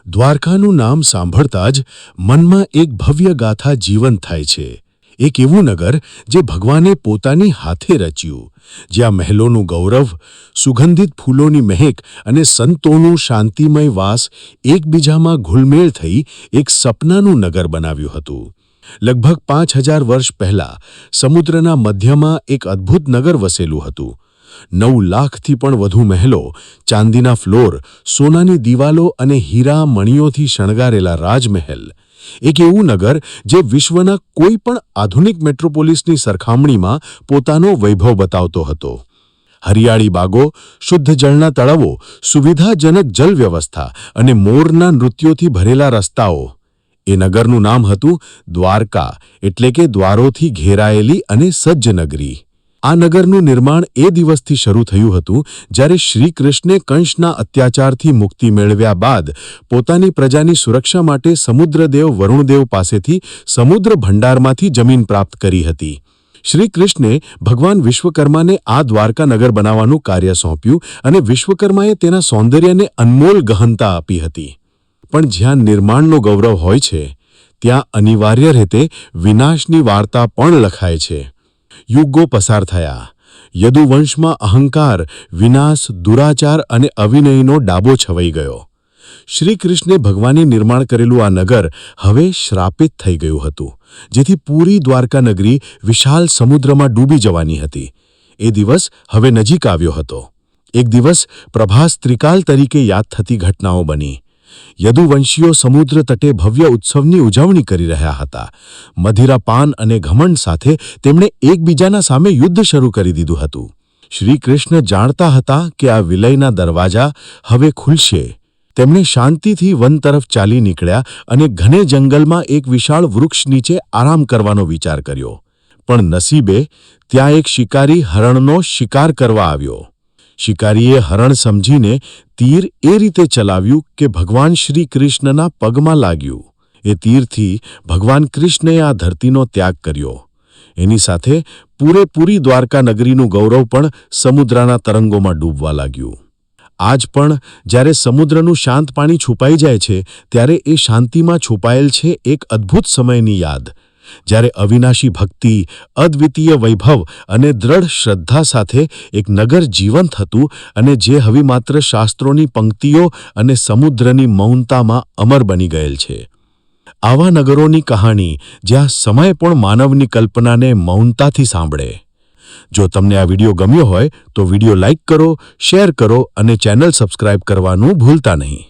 દ્વારકાનું નામ સાંભળતા જ મનમાં એક ભવ્ય ગાથા જીવંત થાય છે। એક એવું નગર જે ભગવાને પોતાની હાથે રચ્યું, જ્યાં મહેલોનું ગૌરવ, સુગંધિત ફૂલોની મહેક અને સંતોનું શાંતિમય વાસ એકબીજામાં ઘુલમેળ થઈ એક સપનાનું નગર બનાવ્યું હતું। લગભગ 5000 વર્ષ પહેલાં સમુદ્રના મધ્યમાં એક અદ્ભુત નગર વસેલું હતું। 9 લાખથી પણ વધુ મહેલો, ચાંદીના ફ્લોર, સોનાની દિવાલો અને હીરા મણિયોથી શણગારેલા રાજમહેલ। એક એવું નગર જે વિશ્વના કોઈ પણ આધુનિક મેટ્રોપોલિસની સરખામણીમાં પોતાનો વૈભવ બતાવતો હતો। હરિયાળી બાગો, શુદ્ધ જળના તળાવો, સુવિધાજનક જલ વ્યવસ્થા અને મોરના નૃત્યોથી ભરેલા રસ્તાઓ। એ નગરનું નામ હતું દ્વારકા, એટલે કે દ્વારોથી ઘેરાયેલી અને સજ્જ નગરી। આ નગરનું નિર્માણ એ દિવસથી શરૂ થયું હતું જ્યારે શ્રી કૃષ્ણે કંસના અત્યાચારથી મુક્તિ મેળવ્યા બાદ પોતાની પ્રજાની સુરક્ષા માટે સમુદ્રદેવ વરુણદેવ પાસેથી સમુદ્ર ભંડારમાંથી જમીન પ્રાપ્ત કરી હતી। શ્રી કૃષ્ણે ભગવાન વિશ્વકર્માને આ દ્વારકા નગર બનાવવાનું કાર્ય સોંપ્યું અને વિશ્વકર્માએ તેના સૌંદર્યને અનમોલ ગહનતા આપી હતી। પણ જ્યાં નિર્માણનો ગૌરવ હોય છે, ત્યાં અનિવાર્ય રીતે વિનાશની વાર્તા પણ લખાય છે। યુગો પસાર થયા, યદુવંશમાં અહંકાર, વિનાશ, દુરાચાર અને અવિનયનો ડાબો છવાઈ ગયો। શ્રી કૃષ્ણે ભગવાને નિર્માણ કરેલું આ નગર હવે શ્રાપિત થઈ ગયું હતું, જેથી પૂરી દ્વારકા નગરી વિશાળ સમુદ્રમાં ડૂબી જવાની હતી। એ દિવસ હવે નજીક આવ્યો હતો। એક દિવસ પ્રભાસ ત્રિકાલ તરીકે યાદ થતી ઘટનાઓ બની। યદુવંશીઓ સમુદ્ર તટે ભવ્ય ઉત્સવની ઉજવણી કરી રહ્યા હતા। મદિરા પાન અને ઘમંડ સાથે તેમણે એકબીજાના સામે યુદ્ધ શરૂ કરી દીધું હતું। શ્રી કૃષ્ણ જાણતા હતા કે આ વિલયના દરવાજા હવે ખુલશે। તેમણે શાંતિથી વન તરફ ચાલી નીકળ્યા અને ઘને જંગલમાં એક વિશાળ વૃક્ષ નીચે આરામ કરવાનો વિચાર કર્યો। પણ નસીબે ત્યાં એક શિકારી હરણનો શિકાર કરવા આવ્યો। શિકારીએ હરણ સમજીને તીર એ રીતે ચલાવ્યું કે ભગવાન શ્રી કૃષ્ણના પગમાં લાગ્યું। એ તીરથી ભગવાન કૃષ્ણએ આ ધરતીનો ત્યાગ કર્યો। એની સાથે પૂરેપૂરી દ્વારકા નગરીનું ગૌરવ પણ સમુદ્રના તરંગોમાં ડૂબવા લાગ્યું। આજ પણ જ્યારે સમુદ્રનું શાંત પાણી છુપાઈ જાય છે, ત્યારે એ શાંતિમાં છુપાયેલ છે એક અદ્ભુત સમયની યાદ, જ્યારે અવિનાશી ભક્તિ, અદ્વિતીય વૈભવ અને દ્રઢ શ્રદ્ધા સાથે એક નગર જીવંત હતું અને જે હવે માત્ર શાસ્ત્રોની પંક્તિઓ અને સમુદ્રની મૌનતામાં અમર બની ગયેલ છે। આવા નગરોની કહાણી જ્યાં સમય પણ માનવની કલ્પનાને મૌનતાથી સાંભળે। જો તમને આ વિડીયો ગમ્યો હોય તો વિડીયો લાઇક કરો, શેર કરો અને ચેનલ સબસ્ક્રાઇબ કરવાનું ભૂલતા નહીં।